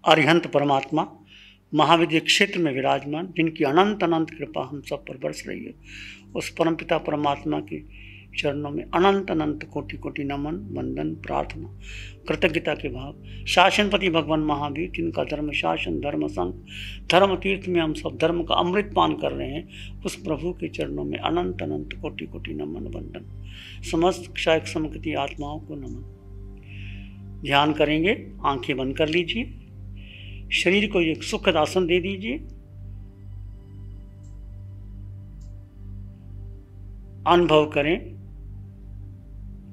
अरिहंत परमात्मा महाविद्य क्षेत्र में विराजमान, जिनकी अनंत अनंत कृपा हम सब पर बरस रही है, उस परमपिता परमात्मा के चरणों में अनंत अनंत कोटि कोटि नमन, वंदन, प्रार्थना, कृतज्ञता के भाव। शासनपति भगवान महावीर, जिनका धर्म शासन, धर्म संघ, धर्म तीर्थ में हम सब धर्म का अमृत पान कर रहे हैं, उस प्रभु के चरणों में अनंत अनंत कोटि कोटि नमन, वंदन। समस्त क्षायक समकृति आत्माओं को नमन। ध्यान करेंगे, आंखें बंद कर लीजिए, शरीर को एक सुखद आसन दे दीजिए। अनुभव करें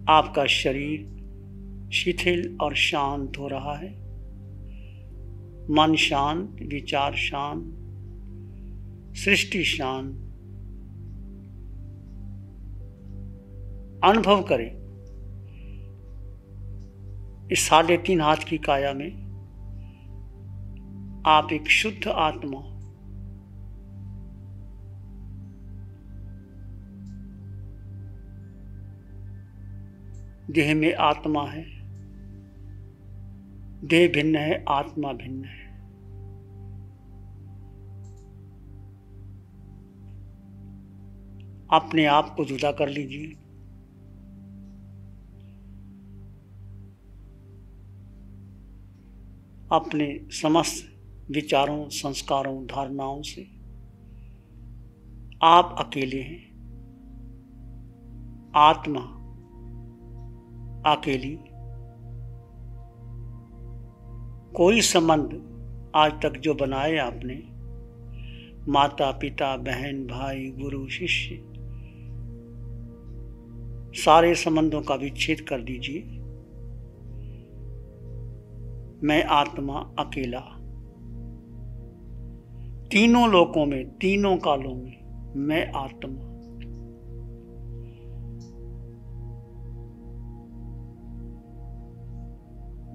आपका शरीर शिथिल और शांत हो रहा है, मन शांत, विचार शांत, सृष्टि शांत। अनुभव करें इस 3.5 हाथ की काया में आप एक शुद्ध आत्मा, देह में आत्मा है, देह भिन्न है, आत्मा भिन्न है। अपने आप को जुदा कर लीजिए। अपने समस्त विचारों, संस्कारों, धारणाओं से आप अकेले हैं, आत्मा अकेली। कोई संबंध आज तक जो बनाए आपने, माता पिता, बहन भाई, गुरु शिष्य, सारे संबंधों का विच्छेद कर दीजिए। मैं आत्मा अकेला, तीनों लोकों में, तीनों कालों में मैं आत्मा।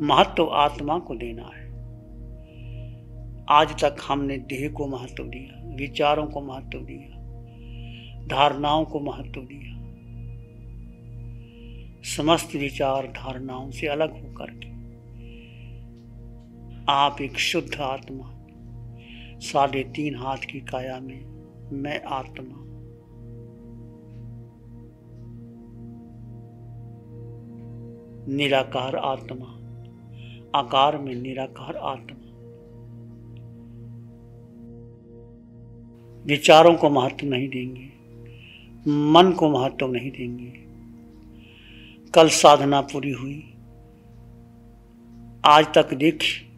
महत्व आत्मा को देना है। आज तक हमने देह को महत्व दिया, विचारों को महत्व दिया, धारणाओं को महत्व दिया। समस्त विचार धारणाओं से अलग होकर के आप एक शुद्ध आत्मा, 3.5 हाथ की काया में मैं आत्मा। निराकार आत्मा, आकार में निराकार आत्मा। विचारों को महत्व नहीं देंगे, मन को महत्व नहीं देंगे। कल साधना पूरी हुई, आज तक देखिए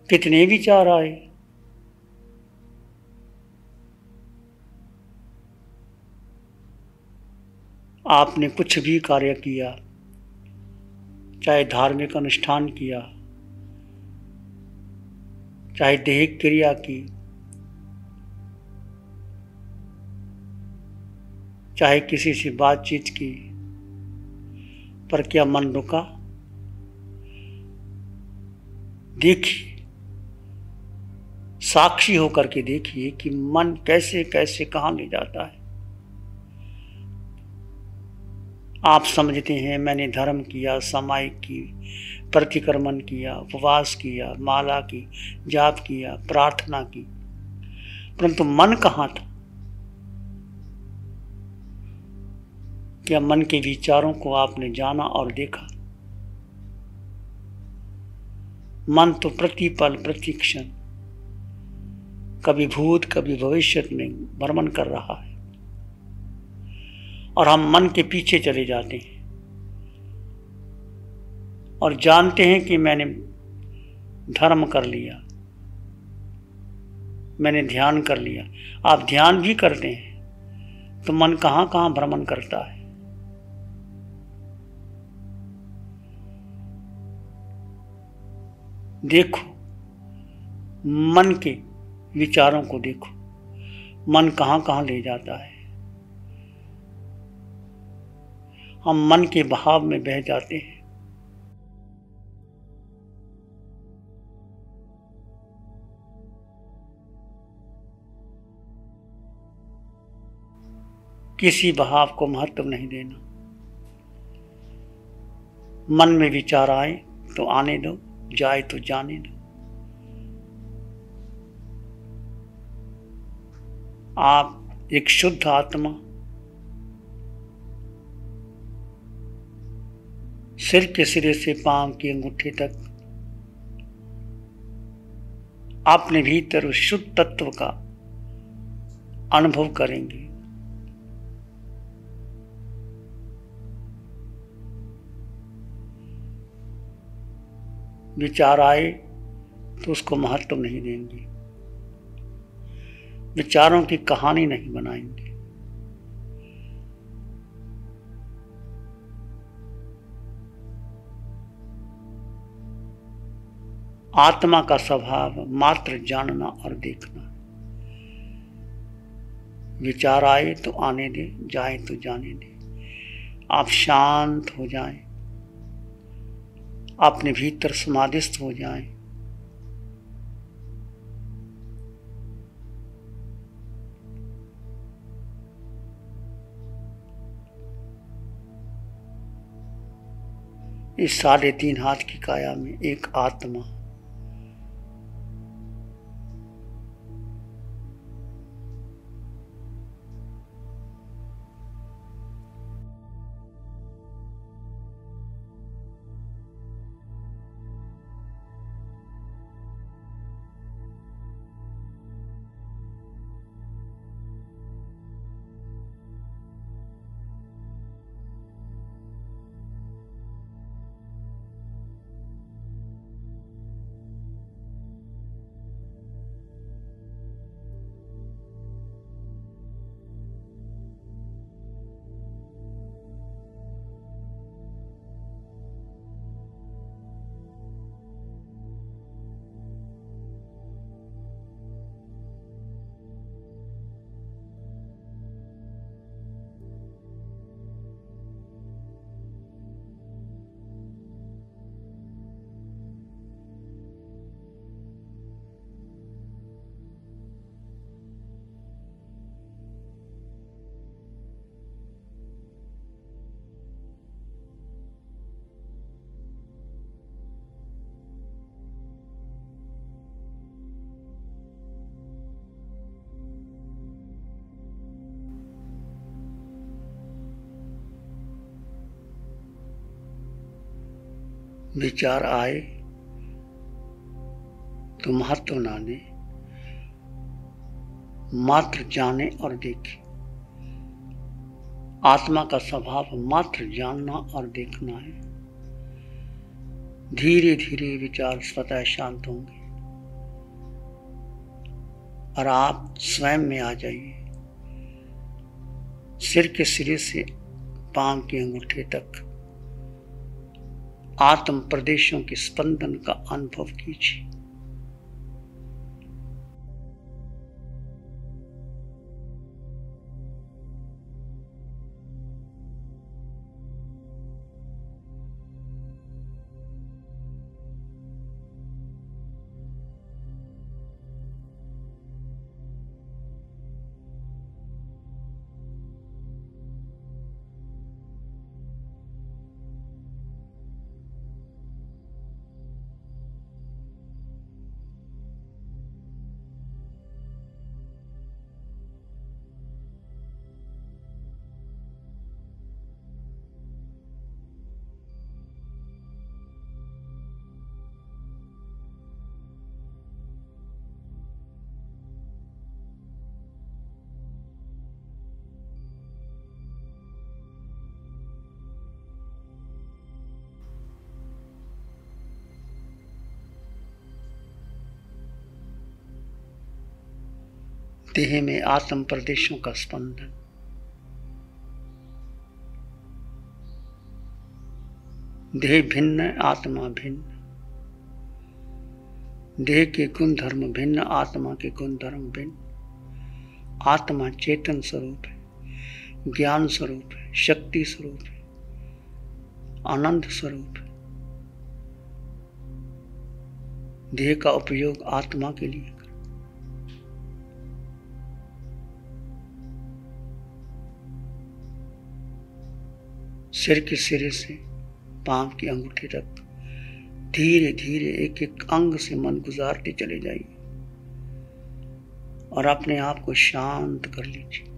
कितने विचार आए। आपने कुछ भी कार्य किया, चाहे धार्मिक अनुष्ठान किया, चाहे दैहिक क्रिया की, चाहे किसी से बातचीत की, पर क्या मन रुका? देखिए, साक्षी होकर के देखिए कि मन कैसे कैसे कहाँ ले जाता है। आप समझते हैं मैंने धर्म किया, सामायिक की, प्रतिक्रमण किया, उपवास किया, माला की, जाप किया, प्रार्थना की, परंतु मन कहाँ था? क्या मन के विचारों को आपने जाना और देखा? मन तो प्रतिपल प्रतिक्षण, कभी भूत कभी भविष्य में भ्रमण कर रहा है, और हम मन के पीछे चले जाते हैं और जानते हैं कि मैंने धर्म कर लिया, मैंने ध्यान कर लिया। आप ध्यान भी करते हैं तो मन कहाँ कहाँ भ्रमण करता है। देखो, मन के विचारों को देखो, मन कहाँ कहाँ ले जाता है। हम मन के बहाव में बह जाते हैं। किसी बहाव को महत्व नहीं देना। मन में विचार आए तो आने दो, जाए तो जाने दो। आप एक शुद्ध आत्मा, सिर के सिरे से पांव की अंगूठी तक अपने भीतर उस शुद्ध तत्व का अनुभव करेंगे। विचार आए तो उसको महत्व नहीं देंगे, विचारों की कहानी नहीं बनाएंगे। आत्मा का स्वभाव मात्र जानना और देखना। विचार आए तो आने दे, जाए तो जाने दे। आप शांत हो जाएं, अपने भीतर समाधिस्थ हो जाएं। इस 3.5 हाथ की काया में एक आत्मा विचार आए तो महत्व ना दे, मात्र जाने और देखे। आत्मा का स्वभाव मात्र जानना और देखना है। धीरे धीरे विचार स्वतः शांत होंगे और आप स्वयं में आ जाइए। सिर के सिरे से पांव की अंगूठे तक आत्म प्रदेशों के स्पंदन का अनुभव कीजिए। देह में आत्म प्रदेशों का स्पंदन, देह भिन्न आत्मा भिन्न, देह के गुण धर्म भिन्न आत्मा के गुण धर्म भिन्न। आत्मा चेतन स्वरूप है, ज्ञान स्वरूप है, शक्ति स्वरूप है, आनंद स्वरूप है। देह का उपयोग आत्मा के लिए कर। सिर के सिरे से पांव की अंगूठी तक धीरे धीरे एक एक अंग से मन गुजारते चले जाइए और अपने आप को शांत कर लीजिए।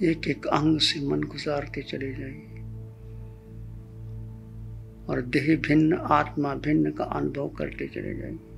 एक एक अंग से मन गुजारते चले जाइए और देह भिन्न आत्मा भिन्न का अनुभव करते चले जाइए।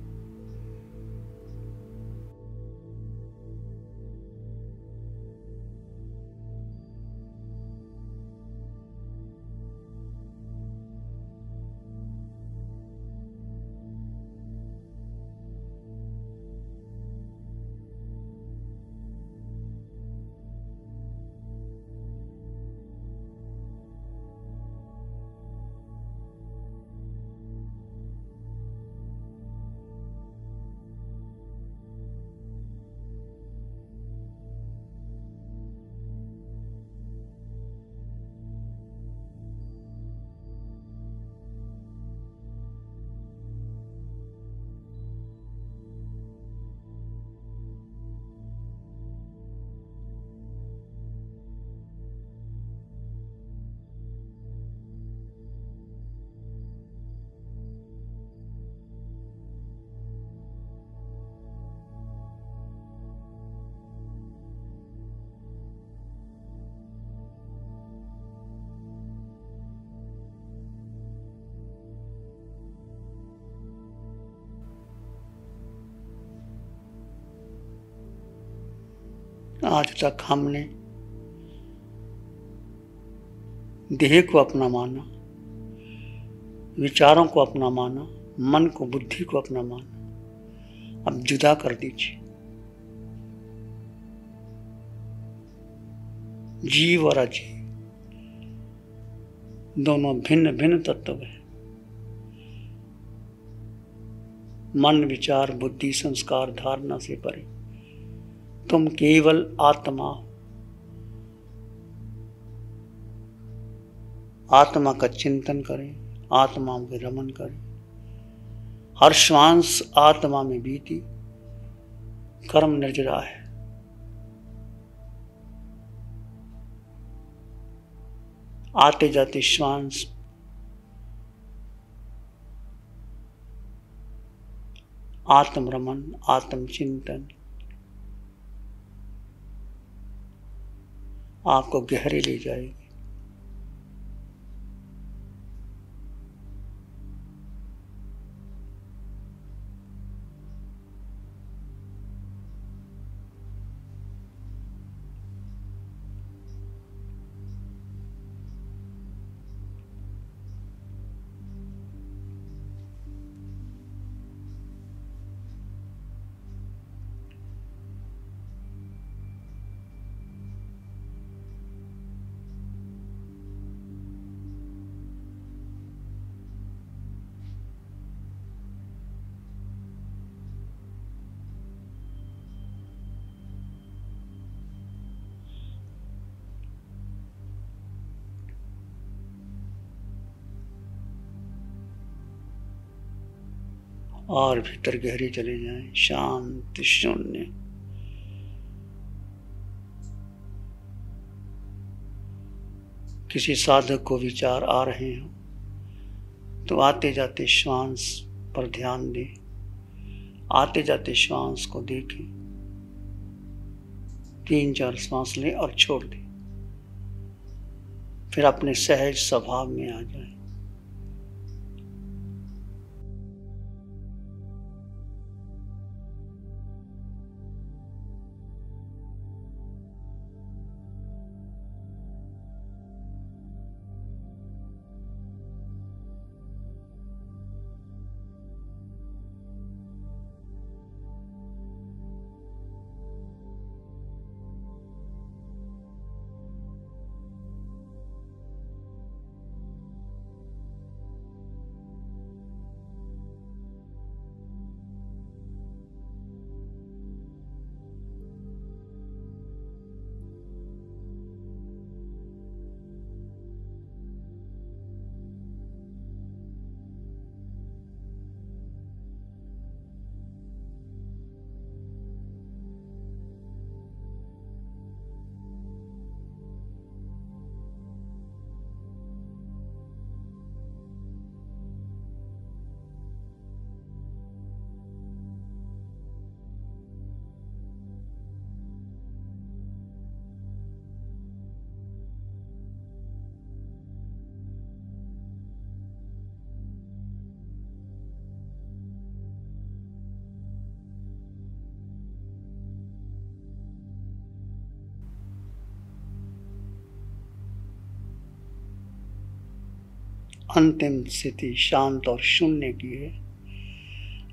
आज तक हमने देह को अपना माना, विचारों को अपना माना, मन को बुद्धि को अपना माना। अब जुदा कर दीजिए। जीव और अजीव दोनों भिन्न भिन्न तत्व हैं। मन, विचार, बुद्धि, संस्कार, धारणा से परे तुम केवल आत्मा हो। आत्मा का चिंतन करें, आत्मा में रमन करें। हर श्वास आत्मा में बीती कर्म निर्जरा है। आते जाते श्वास आत्म रमन, आत्म चिंतन आपको गहरे ले जाएगी। और भीतर गहरे चले जाएं, शांत शून्य। किसी साधक को विचार आ रहे हो तो आते जाते श्वास पर ध्यान दें, आते जाते श्वास को देखें। 3-4 श्वास लें और छोड़ दें, फिर अपने सहज स्वभाव में आ जाएं। अंतिम स्थिति शांत और शून्य की है।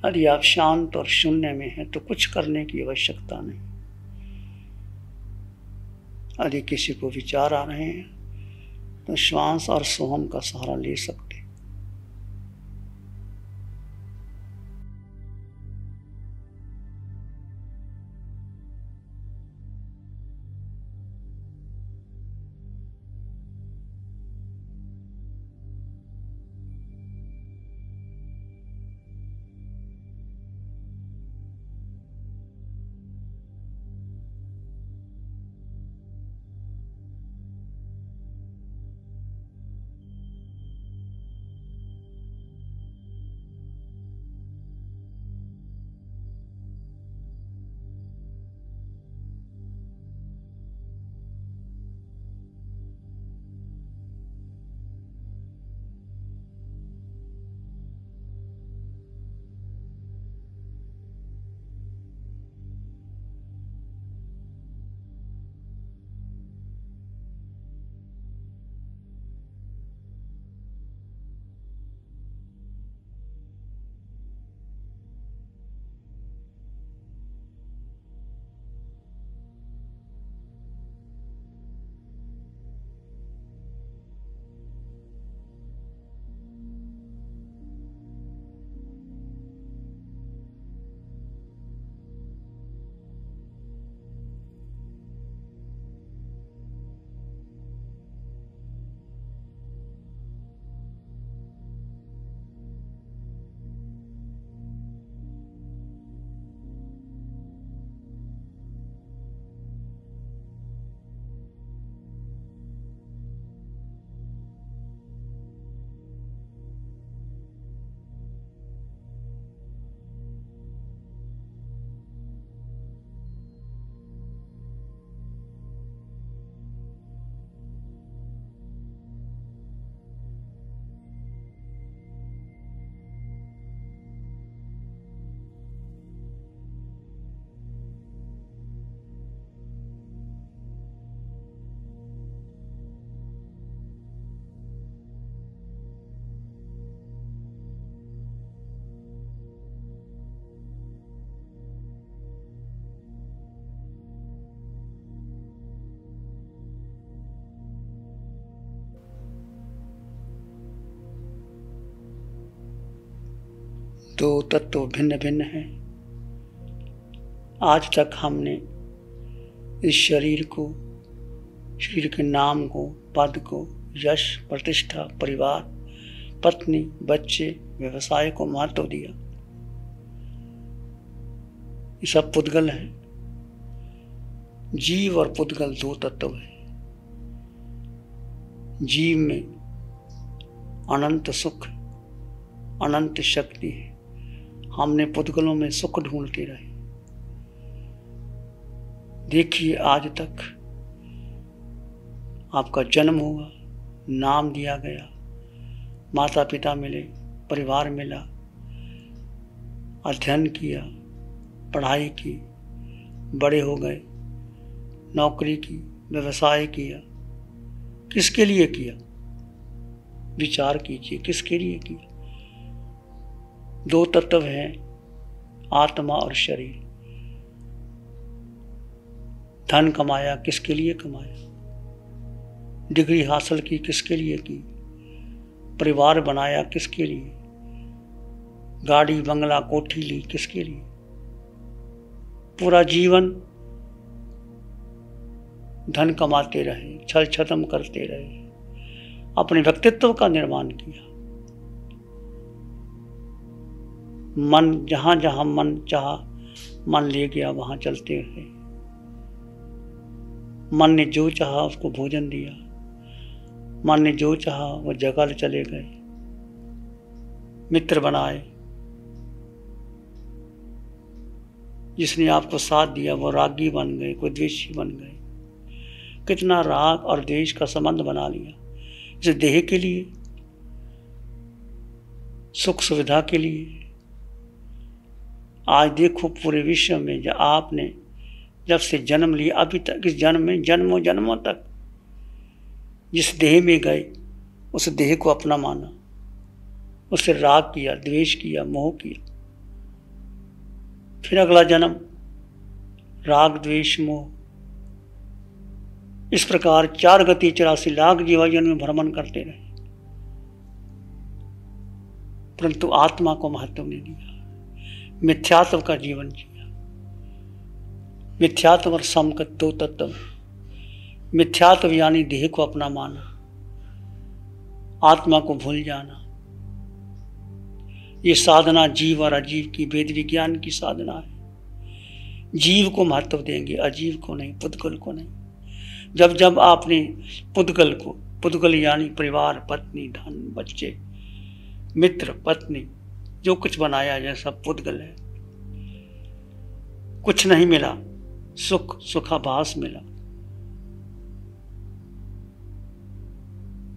यदि आप शांत और शून्य में हैं तो कुछ करने की आवश्यकता नहीं। यदि किसी को विचार आ रहे हैं तो श्वास और सोहम का सहारा ले सकते। दो तत्व भिन्न भिन्न हैं। आज तक हमने इस शरीर को, शरीर के नाम को, पद को, यश, प्रतिष्ठा, परिवार, पत्नी, बच्चे, व्यवसाय को महत्व दिया। ये सब पुद्गल हैं। जीव और पुद्गल दो तत्व हैं। जीव में अनंत सुख, अनंत शक्ति है। हमने पुद्गलों में सुख ढूंढते रहे। देखिए, आज तक आपका जन्म हुआ, नाम दिया गया, माता पिता मिले, परिवार मिला, अध्ययन किया, पढ़ाई की, बड़े हो गए, नौकरी की, व्यवसाय किया। किसके लिए किया? विचार कीजिए, किसके लिए किया? दो तत्व हैं, आत्मा और शरीर। धन कमाया, किसके लिए कमाया? डिग्री हासिल की, किसके लिए की? परिवार बनाया, किसके लिए? गाड़ी, बंगला, कोठी ली, किसके लिए? पूरा जीवन धन कमाते रहे, छल छतम करते रहे, अपने व्यक्तित्व का निर्माण किया। मन जहां जहां मन चाहा, मन ले गया, वहां चलते रहे। मन ने जो चाहा उसको भोजन दिया, मन ने जो चाहा वो जगह चले गए, मित्र बनाए। जिसने आपको साथ दिया वो रागी बन गए, कोई द्वेषी बन गए। कितना राग और द्वेष का संबंध बना लिया इस देह के लिए, सुख सुविधा के लिए। आज देखो पूरे विश्व में जब आपने जब से जन्म लिया अभी तक, इस जन्म में जन्मों जन्मों तक जिस देह में गए उस देह को अपना माना, उससे राग किया, द्वेष किया, मोह किया। फिर अगला जन्म राग, द्वेष, मोह, इस प्रकार 4 गति 84 लाख जीवाजन में भ्रमण करते रहे, परंतु आत्मा को महत्व नहीं दिया। मिथ्यात्व का जीवन जिया। मिथ्यात्व और सम का 2 तत्व। मिथ्यात्व यानी देह को अपना माना, आत्मा को भूल जाना। ये साधना जीव और अजीव की, वेद विज्ञान की साधना है। जीव को महत्व देंगे, अजीव को नहीं, पुद्गल को नहीं। जब जब आपने पुद्गल को, पुद्गल यानी परिवार, पत्नी, धन, बच्चे, मित्र, पत्नी, जो कुछ बनाया जाए सब पुद्गल है। कुछ नहीं मिला, सुख, सुखाभास मिला।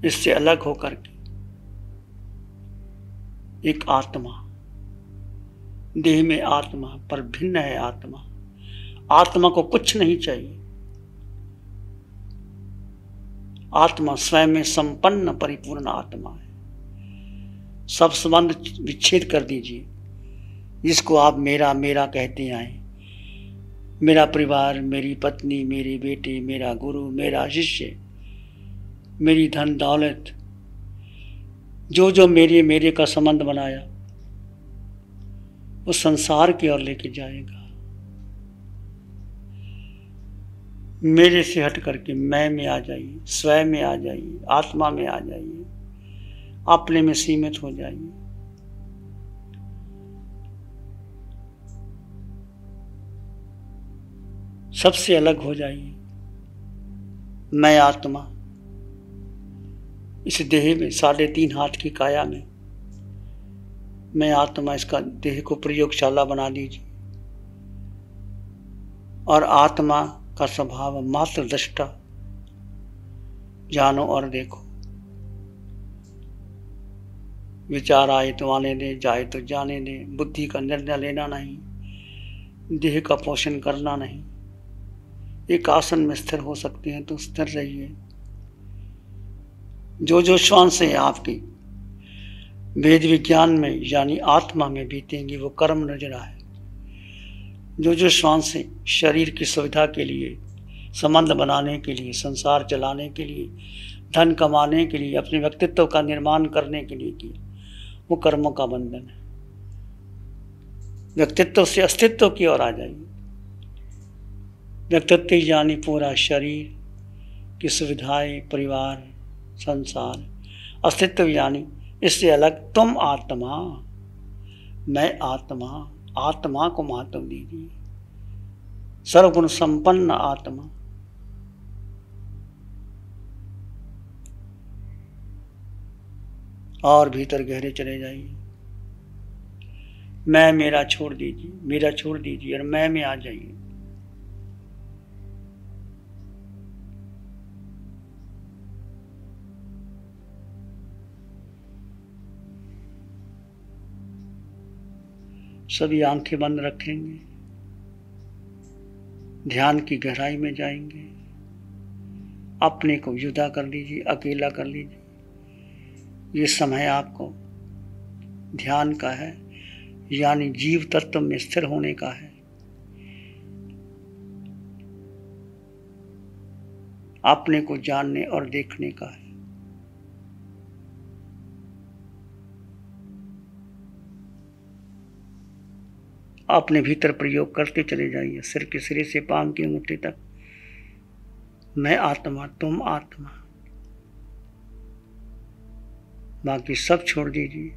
इससे अलग होकर के एक आत्मा, देह में आत्मा पर भिन्न है आत्मा। आत्मा को कुछ नहीं चाहिए। आत्मा स्वयं में संपन्न परिपूर्ण आत्मा है। सब संबंध विच्छेद कर दीजिए। जिसको आप मेरा मेरा कहते आए, मेरा परिवार, मेरी पत्नी, मेरे बेटे, मेरा गुरु, मेरा शिष्य, मेरी धन दौलत, जो जो मेरे मेरे का संबंध बनाया, वो संसार की ओर लेके जाएगा। मेरे से हट करके मैं में आ जाइए, स्वयं में आ जाइए, आत्मा में आ जाइए, अपने में सीमित हो जाइए। सबसे अलग हो जाइए। मैं आत्मा इस देह में, 3.5 हाथ की काया में, मैं आत्मा, इसका देह को प्रयोगशाला बना दीजिए। और आत्मा का स्वभाव मात्र दृष्टा, जानो और देखो। विचार आए तो आने दे, जाए तो जाने दे। बुद्धि का निर्णय लेना नहीं, देह का पोषण करना नहीं। एक आसन में स्थिर हो सकते हैं तो स्थिर रहिए। जो जो श्वास है आपकी वेद विज्ञान में यानी आत्मा में बीतेंगी, वो कर्म नजरा है। जो जो श्वास है शरीर की सुविधा के लिए, संबंध बनाने के लिए, संसार चलाने के लिए, धन कमाने के लिए, अपने व्यक्तित्व का निर्माण करने के लिए किया, वो कर्मों का बंधन है। व्यक्तित्व से अस्तित्व की ओर आ जाइए। व्यक्तित्व यानी पूरा शरीर की सुविधाएं, परिवार, संसार। अस्तित्व यानी इससे अलग तुम आत्मा, मैं आत्मा। आत्मा को महत्व दीजिए। सर्वगुण संपन्न आत्मा। और भीतर गहरे चले जाइए। मैं मेरा छोड़ दीजिए, मेरा छोड़ दीजिए और मैं में आ जाइए। सभी आंखें बंद रखेंगे, ध्यान की गहराई में जाएंगे। अपने को जुदा कर लीजिए, अकेला कर लीजिए। ये समय आपको ध्यान का है, यानी जीव तत्व में स्थिर होने का है। अपने को जानने और देखने का है। अपने भीतर प्रयोग करते चले जाइए, सिर के सिरे से पांव की अंगूठी तक। मैं आत्मा, तुम आत्मा। बाकी सब छोड़ दीजिए।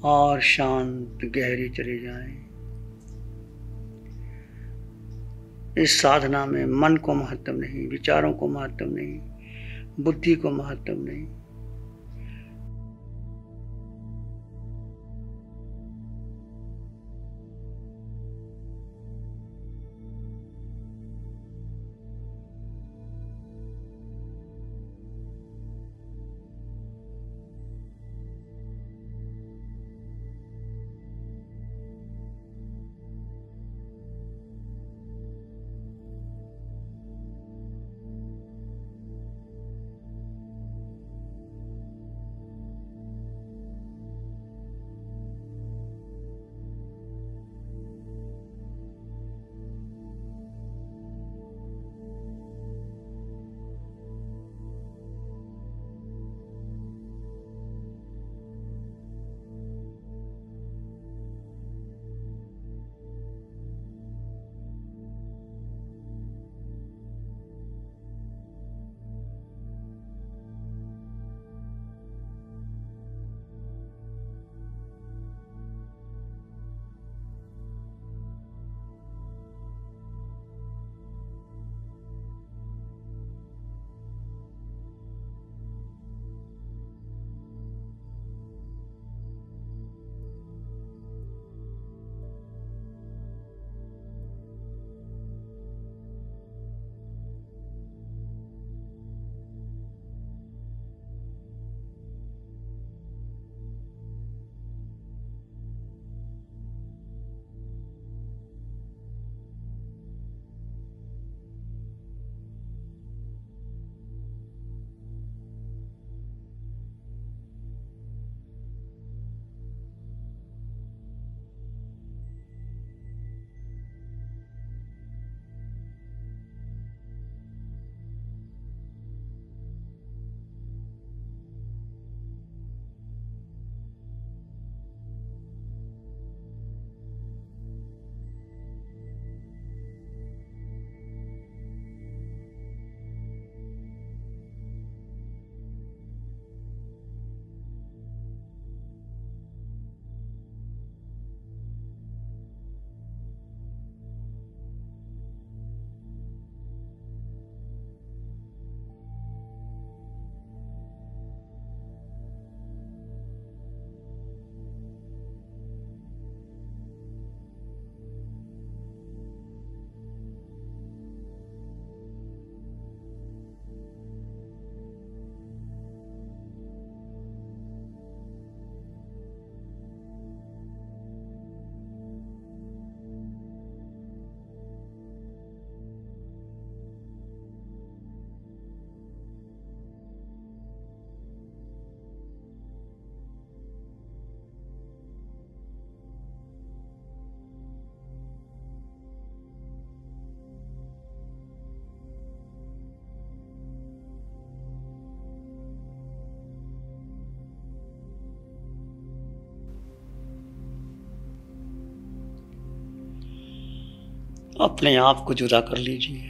और शांत गहरे चले जाएं। इस साधना में मन को महत्व नहीं, विचारों को महत्व नहीं, बुद्धि को महत्व नहीं। अपने आप को जुदा कर लीजिए।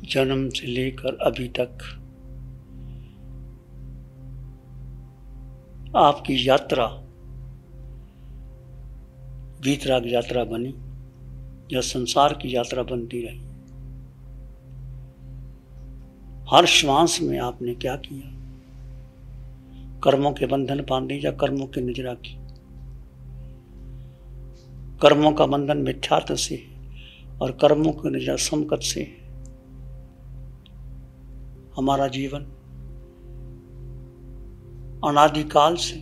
जन्म से लेकर अभी तक आपकी यात्रा वीतराग यात्रा बनी या संसार की यात्रा बनती रही। हर श्वास में आपने क्या किया? कर्मों के बंधन बांधे या कर्मों की निजरा की? कर्मों का बंधन मिथ्यात्व से और कर्मों की निजरा समकत से। हमारा जीवन अनादिकाल से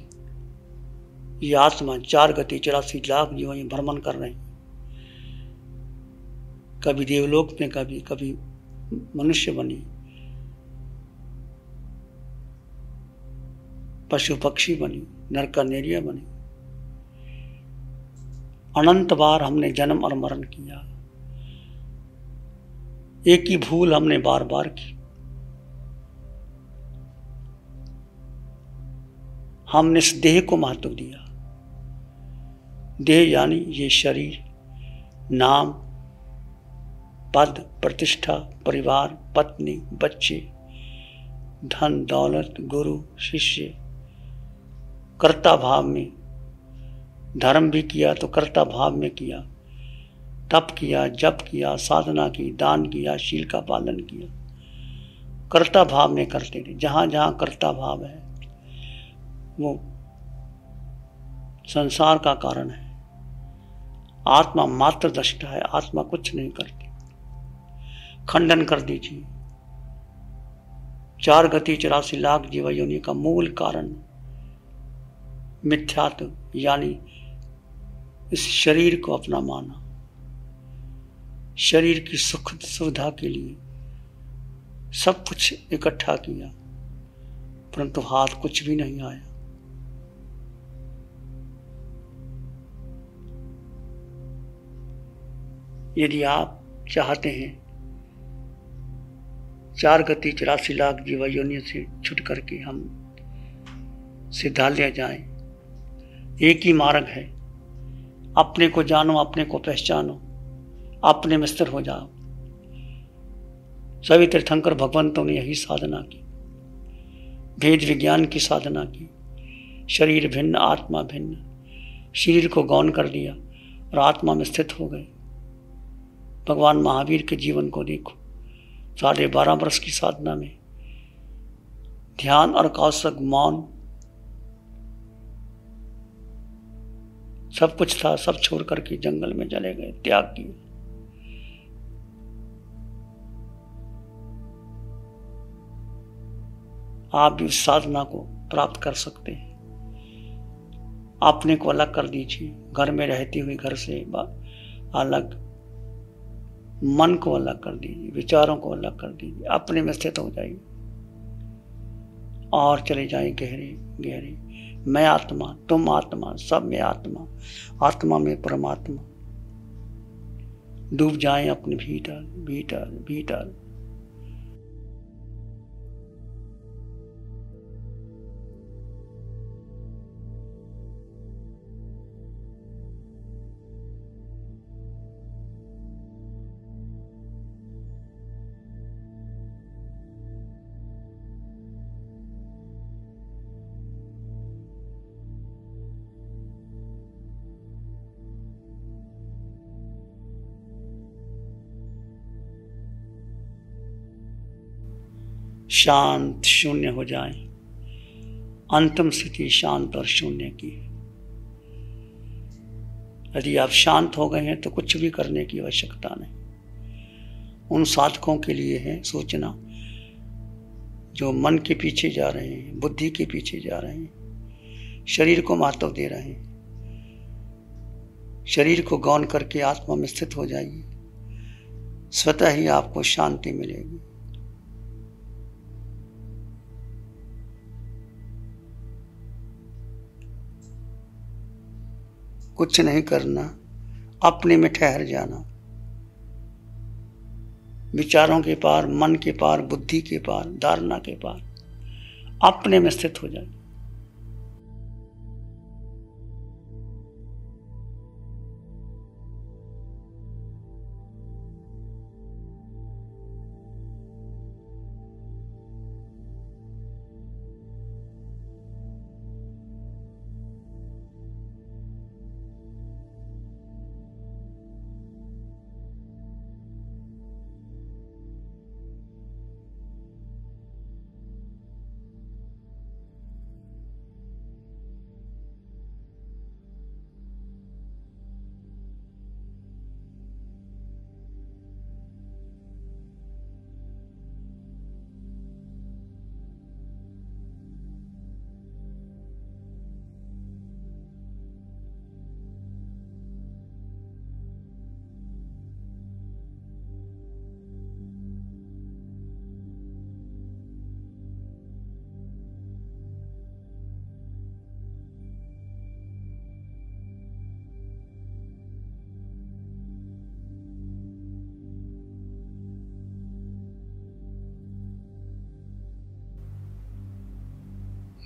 ये आत्मा 4 गति 84 लाख जीवन भ्रमण कर रहे हैं। कभी देवलोक में, कभी मनुष्य बनी, पशु पक्षी बनी, नरकन्या बनी। अनंत बार हमने जन्म और मरण किया। एक ही भूल हमने बार बार की। हमने इस देह को महत्व दिया। देह यानी ये शरीर, नाम, पद, प्रतिष्ठा, परिवार, पत्नी, बच्चे, धन दौलत, गुरु शिष्य। कर्ता भाव में धर्म भी किया तो कर्ता भाव में किया, तप किया, जप किया, साधना की, दान किया, शील का पालन किया। कर्ता भाव में करते थे। जहां जहां कर्ता भाव है वो संसार का कारण है। आत्मा मात्र दृष्टा है, आत्मा कुछ नहीं करती। खंडन कर दीजिए। 4 गति 84 लाख जीव योनि का मूल कारण मिथ्यात्व यानी इस शरीर को अपना माना। शरीर की सुख सुविधा के लिए सब कुछ इकट्ठा किया, परंतु हाथ कुछ भी नहीं आया। यदि आप चाहते हैं 4 गति 84 लाख जीव योनियों से छुट करके हम सिद्धालय जाएं, एक ही मार्ग है। अपने को जानो, अपने को पहचानो, अपने में स्थिर हो जाओ। सभी तीर्थंकर भगवंतों ने यही साधना की, भेद विज्ञान की साधना की। शरीर भिन्न, आत्मा भिन्न। शरीर को गौण कर दिया और आत्मा में स्थित हो गए। भगवान महावीर के जीवन को देखो। 12.5 वर्ष की साधना में ध्यान और कौशक, मौन, सब कुछ था, सब छोड़ करके जंगल में चले गए, त्याग किया। आप भी उस साधना को प्राप्त कर सकते हैं। अपने को अलग कर दीजिए। घर में रहती हुई घर से अलग, मन को अलग कर दीजिए, विचारों को अलग कर दीजिए, अपने में स्थित हो जाइए और चले जाइए गहरे गहरे। मैं आत्मा, तुम आत्मा, सब में आत्मा, आत्मा में परमात्मा। डूब जाएं अपने भीतर भीतर भीतर। शांत शून्य हो जाए। अंतिम स्थिति शांत और शून्य की। यदि आप शांत हो गए हैं तो कुछ भी करने की आवश्यकता नहीं। उन साधकों के लिए है सोचना जो मन के पीछे जा रहे हैं, बुद्धि के पीछे जा रहे हैं, शरीर को महत्व दे रहे हैं। शरीर को गौण करके आत्मा में स्थित हो जाइए, स्वतः ही आपको शांति मिलेगी। कुछ नहीं करना, अपने में ठहर जाना। विचारों के पार, मन के पार, बुद्धि के पार, धारणा के पार, अपने में स्थित हो जाए।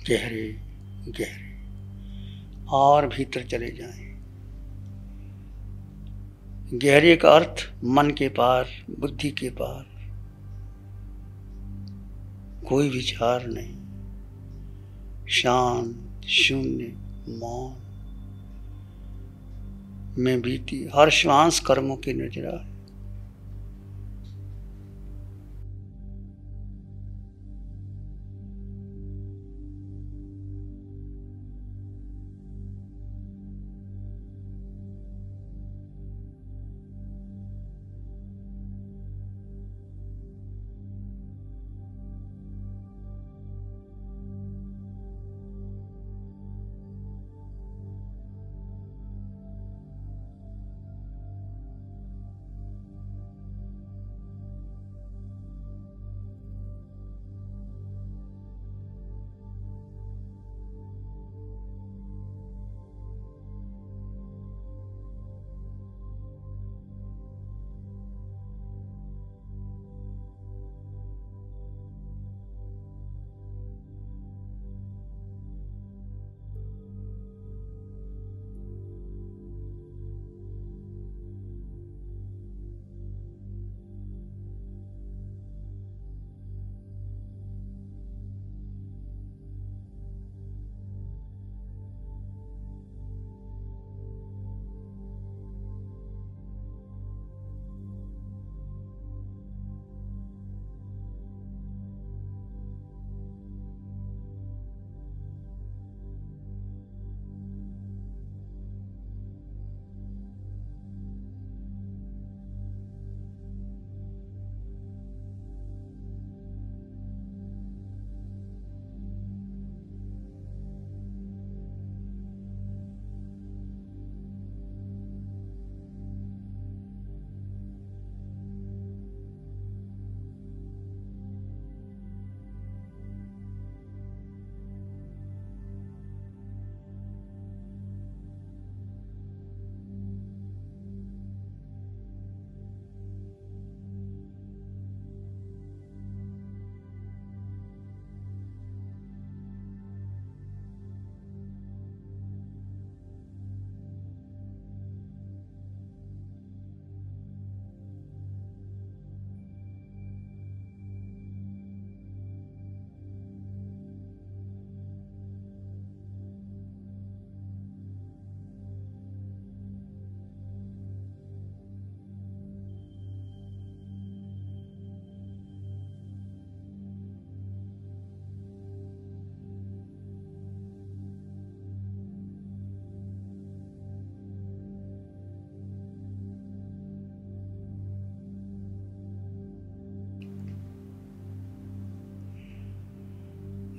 गहरे गहरे और भीतर चले जाएं। गहरे का अर्थ मन के पार, बुद्धि के पार, कोई विचार नहीं, शांत शून्य मौन में बीती हर श्वास कर्मों की नजरा है।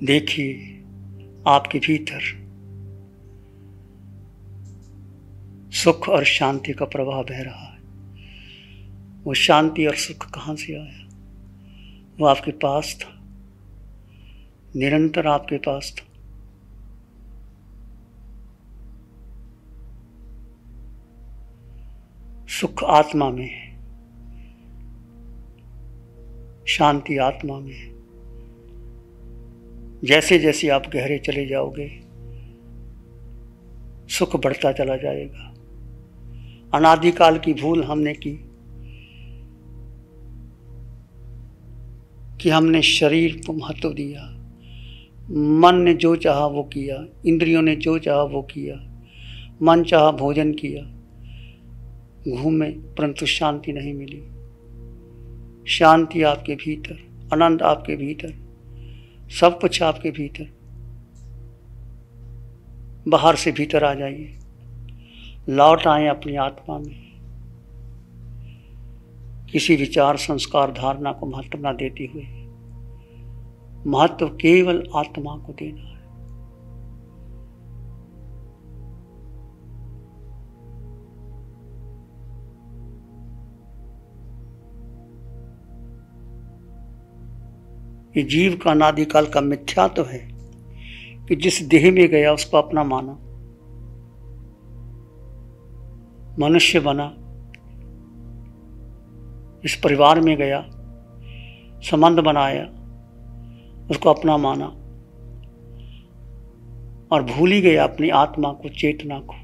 देखिए आपके भीतर सुख और शांति का प्रवाह बह रहा है। वो शांति और सुख कहाँ से आया? वो आपके पास था, निरंतर आपके पास था। सुख आत्मा में है, शांति आत्मा में है। जैसे जैसे आप गहरे चले जाओगे सुख बढ़ता चला जाएगा। अनादिकाल की भूल हमने की कि हमने शरीर को महत्व दिया, मन ने जो चाहा वो किया, इंद्रियों ने जो चाहा वो किया, मन चाहा भोजन किया, घूमे परंतु शांति नहीं मिली। शांति आपके भीतर, आनंद आपके भीतर, सब कुछ आपके भीतर। बाहर से भीतर आ जाइए, लौट आए अपनी आत्मा में। किसी विचार संस्कार धारणा को महत्व न देते हुए महत्व केवल आत्मा को देना है। ये जीव का अनादिकाल का मिथ्या तो है कि जिस देह में गया उसको अपना माना, मनुष्य बना, इस परिवार में गया, संबंध बनाया, उसको अपना माना, और भूल ही गया अपनी आत्मा को, चेतना को।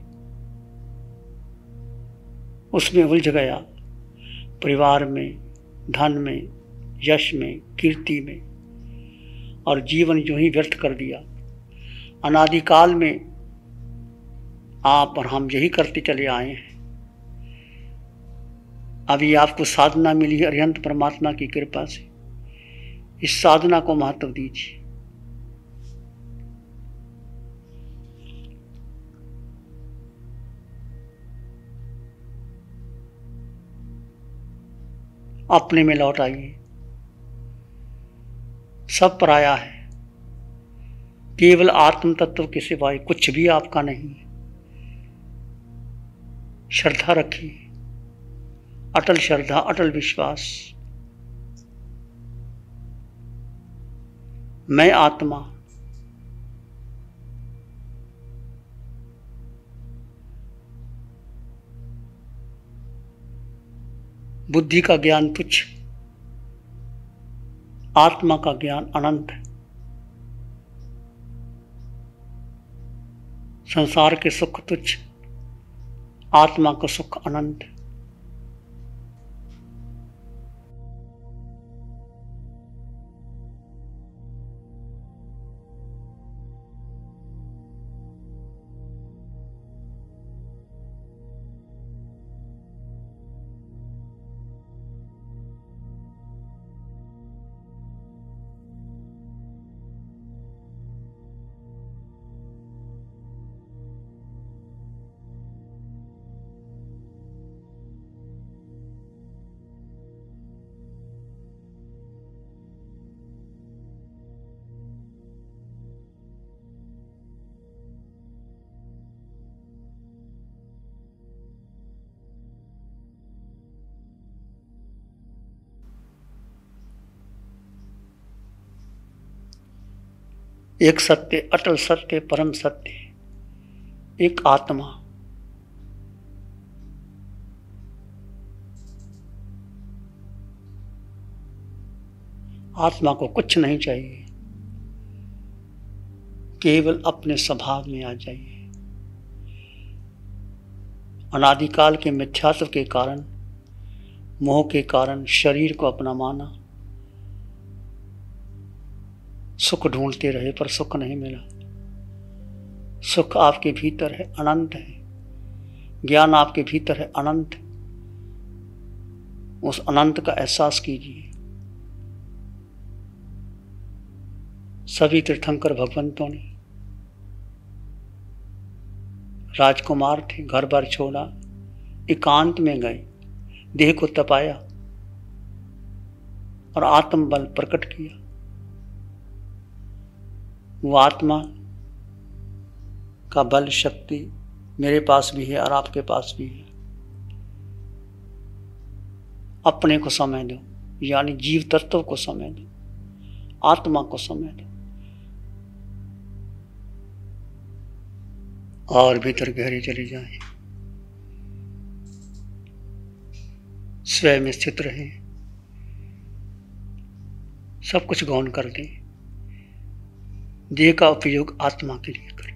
उसमें उलझ गया, परिवार में, धन में, यश में, कीर्ति में, और जीवन यूं ही व्यर्थ कर दिया। अनादिकाल में आप और हम यही करते चले आए हैं। अभी आपको साधना मिली है अरिहंत परमात्मा की कृपा से। इस साधना को महत्व दीजिए। अपने में लौट आइए। सब पराया है, केवल आत्म तत्व के सिवाय कुछ भी आपका नहीं है। श्रद्धा रखिए, अटल श्रद्धा, अटल विश्वास। मैं आत्मा, बुद्धि का ज्ञान तुच्छ, आत्मा का ज्ञान अनंत है। संसार के सुख तुच्छ, आत्मा का सुख अनंत है। एक सत्य, अटल सत्य, परम सत्य, एक आत्मा। आत्मा को कुछ नहीं चाहिए, केवल अपने स्वभाव में आ जाइए। अनादिकाल के मिथ्यात्व के कारण, मोह के कारण शरीर को अपना माना, सुख ढूंढते रहे पर सुख नहीं मिला। सुख आपके भीतर है, अनंत है। ज्ञान आपके भीतर है, अनंत। उस अनंत का एहसास कीजिए। सभी तीर्थंकर भगवंतों ने, राजकुमार थे, घर बार छोड़ा, एकांत में गए, देह को तपाया और आत्म बल प्रकट किया। वो आत्मा का बल, शक्ति मेरे पास भी है और आपके पास भी है। अपने को समय दो, यानी जीव तत्व को समय दो, आत्मा को समय दो, और भीतर गहरे चले जाएं। स्वयं में स्थित रहें, सब कुछ गौण कर दें। देह का उपयोग आत्मा के लिए करें।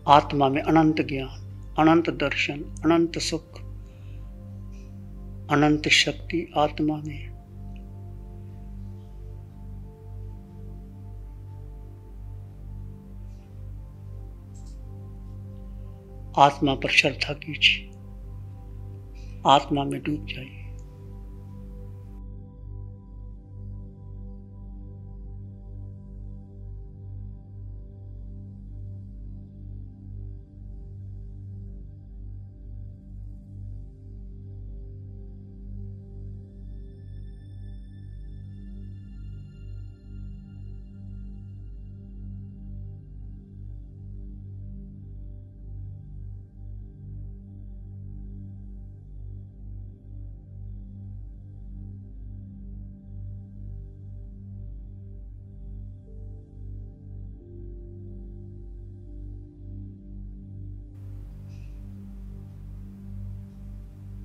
आत्मा में अनंत ज्ञान, अनंत दर्शन, अनंत सुख, अनंत शक्ति आत्मा में है। आत्मा पर श्रद्धा कीजिए, आत्मा में डूब जाइए।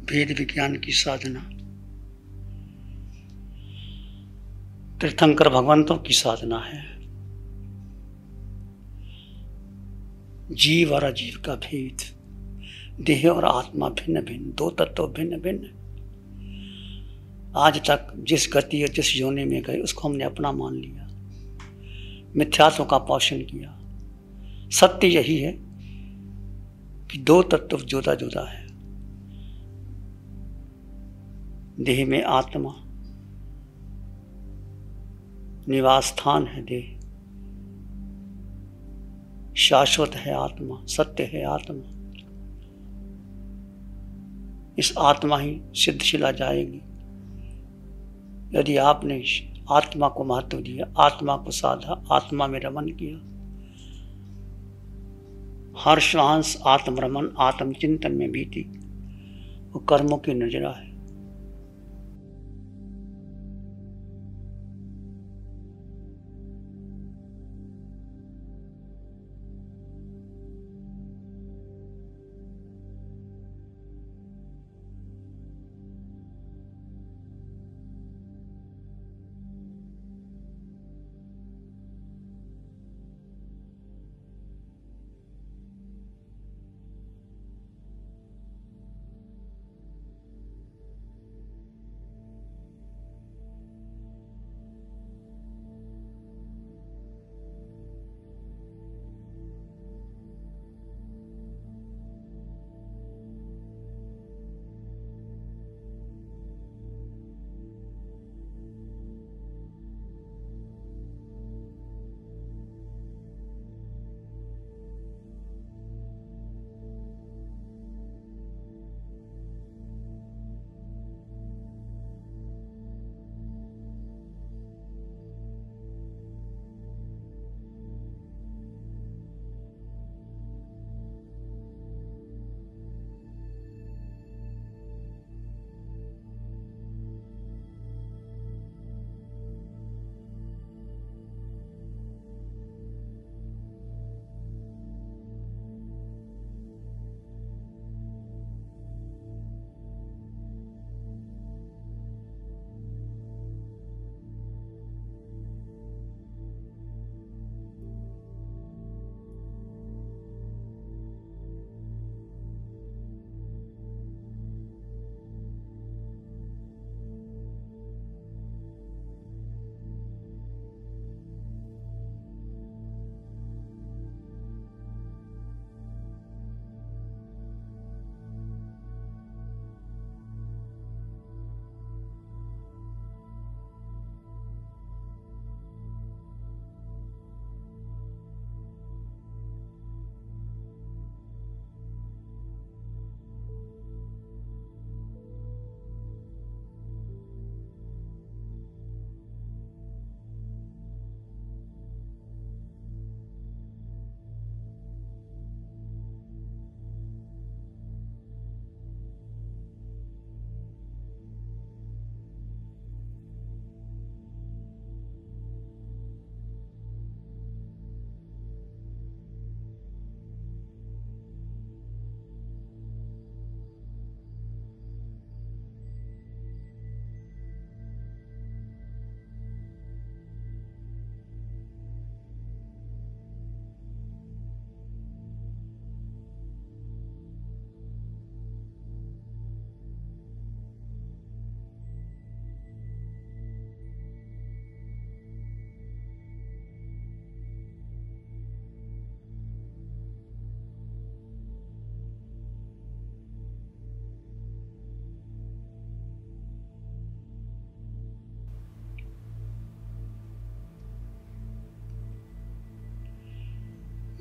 भेद विज्ञान की साधना। तीर्थंकर भगवंतों की साधना है। जीव और अजीव का भेद, देह और आत्मा भिन्न भिन्न, दो तत्व भिन्न भिन्न। आज तक जिस गति और जिस योनि में गए उसको हमने अपना मान लिया, मिथ्यात्व का पोषण किया। सत्य यही है कि दो तत्व जुदा जुदा है। देह में आत्मा निवास स्थान है, देह शाश्वत है, आत्मा सत्य है। आत्मा, इस आत्मा ही सिद्धशिला जाएगी। यदि आपने आत्मा को महत्व दिया, आत्मा को साधा, आत्मा में रमन किया, हर श्वास आत्मरमन आत्मचिंतन में बीती, वो कर्मों की नजरा है।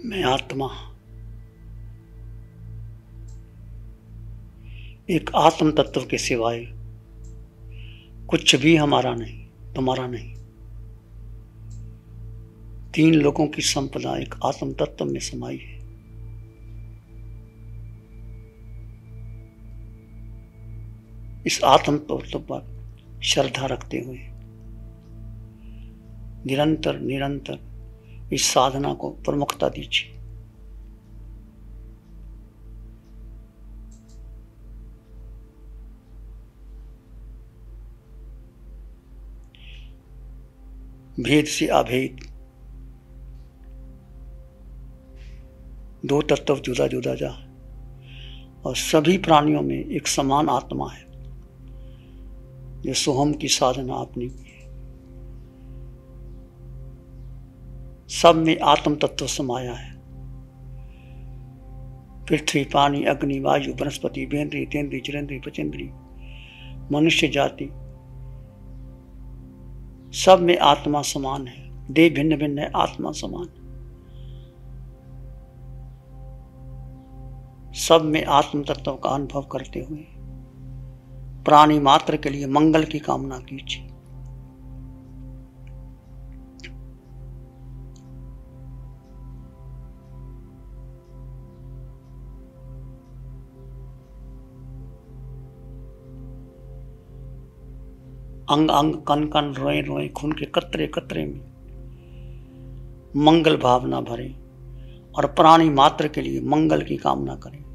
मैं आत्मा, एक आत्म तत्व के सिवाय कुछ भी हमारा नहीं, तुम्हारा नहीं। तीन लोगों की संपदा एक आत्म तत्व में समाई है। इस आत्म तत्व पर श्रद्धा रखते हुए निरंतर निरंतर इस साधना को प्रमुखता दीजिए। भेद से अभेद, दो तत्व जुदा जुदा जा, और सभी प्राणियों में एक समान आत्मा है। ये सोहम की साधना आपने की, सब में आत्म तत्व समाया है। पृथ्वी, पानी, अग्नि, वायु, वनस्पति, बेंद्री, तेंद्री, चिरेंद्री, पचेंद्री, मनुष्य जाति, सब में आत्मा समान है। देह भिन्न भिन्न है, आत्मा समान है। सब में आत्म तत्व का अनुभव करते हुए प्राणी मात्र के लिए मंगल की कामना कीजिए। अंग अंग, कण कण, रोए रोए, खून के कतरे कतरे में मंगल भावना भरे और प्राणी मात्र के लिए मंगल की कामना करें।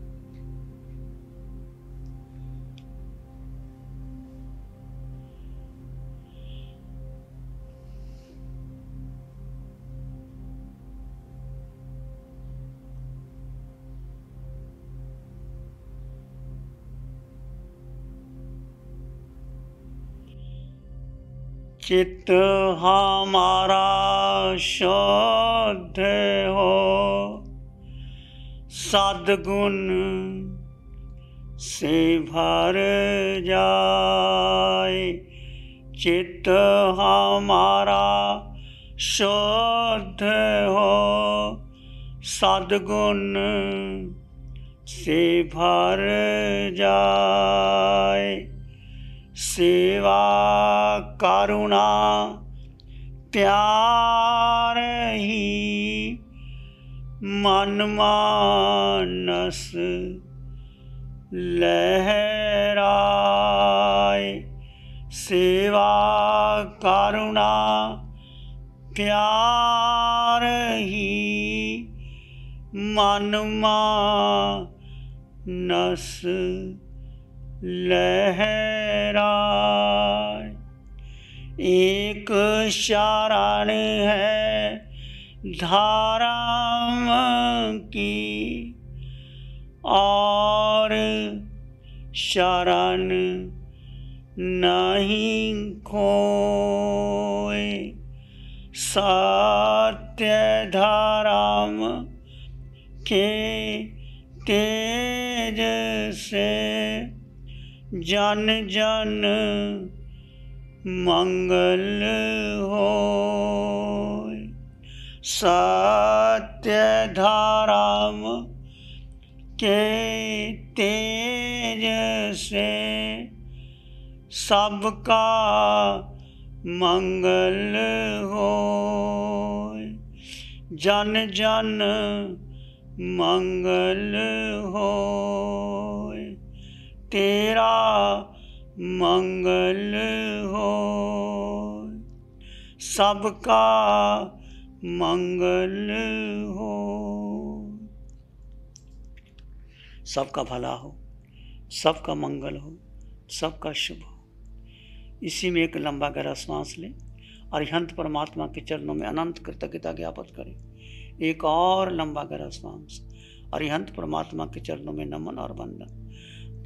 चित्त हमारा शुद्ध हो, सद्गुण से भर जाए। चित्त हमारा शुद्ध हो, सद्गुण से भर जाए। सेवा करुणा प्यार ही मन मानस लहराए। सेवा करुणा प्यार ही मन मानस लहराए। एक शरण है धर्म की, और शरण नहीं खोए। सत्य धर्म के तेज से जन जन मंगल होए। सत्य धर्म के तेज से सबका मंगल होए। जन जन मंगल होए। तेरा मंगल होए। सबका मंगल हो। सबका भला हो, सबका मंगल हो, सबका शुभ हो। इसी में एक लंबा गहरा सांस लें। अरिहंत परमात्मा के चरणों में अनंत कृतज्ञता ज्ञापन करें। एक और लंबा गहरा सांस। अरिहंत परमात्मा के चरणों में नमन और वंदन।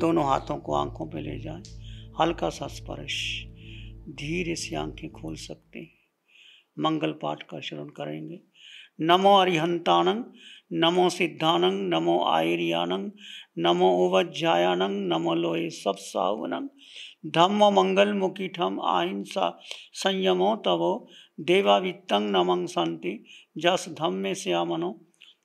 दोनों हाथों को आंखों पे ले जाएं। हल्का सा स्पर्श। धीरे से आंखें खोल सकते हैं। मंगल पाठ का श्रवण करेंगे। नमो अरिहंतानं, नमो सिद्धानं, नमो आयर्यानं, नमो उवज्जायानं, नमो लोये सब सावनं। धम्म मंगल मुकीठम अहिंसा संयमो तवो देवावित्तं नमं संति जस धम्मे श्यामनो।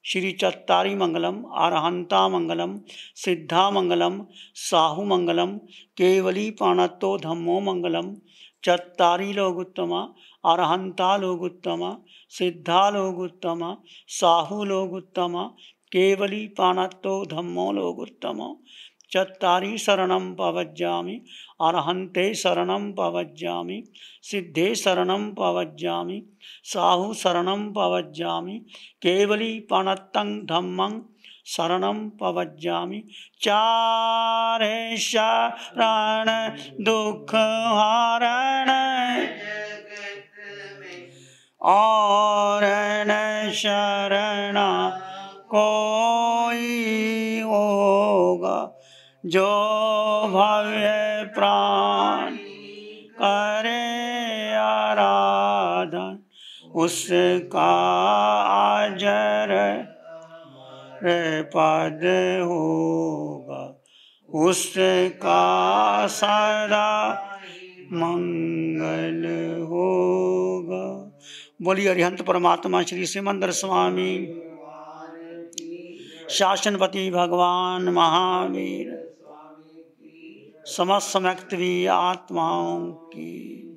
श्री चत्तारी मंगलम, अरहंता मंगलम, सिद्धा मंगलम, साहु मंगलम, केवली पाणत्तो धम्मो मंगलम। चत्तारी लोगुत्तमा, अरहंता लोगुत्तमा, सिद्धा लोगुत्तमा, साहु लोगुत्तमा, केवली पाणत्तो धम्मो लोगुत्तमो। चत्तारी शरणं पवज्जामि, अरहन्ते शरणं पवज्जामि, सिद्धे शरणं पवज्जामि, साहु शरणं पवज्जामि, केवली पाणत्तं धम्मं शरणं पवज्जामि। चारे शरण दुख हरण, और न शरण कोई होगा, जो भव्य प्राण करे आराधन, उसका अजर पद होगा, उसका सदा मंगल होगा। बोलिए अरिहंत परमात्मा श्री सिमंदर स्वामी शासनपति भगवान महावीर समस्त समक्त भी आत्माओं की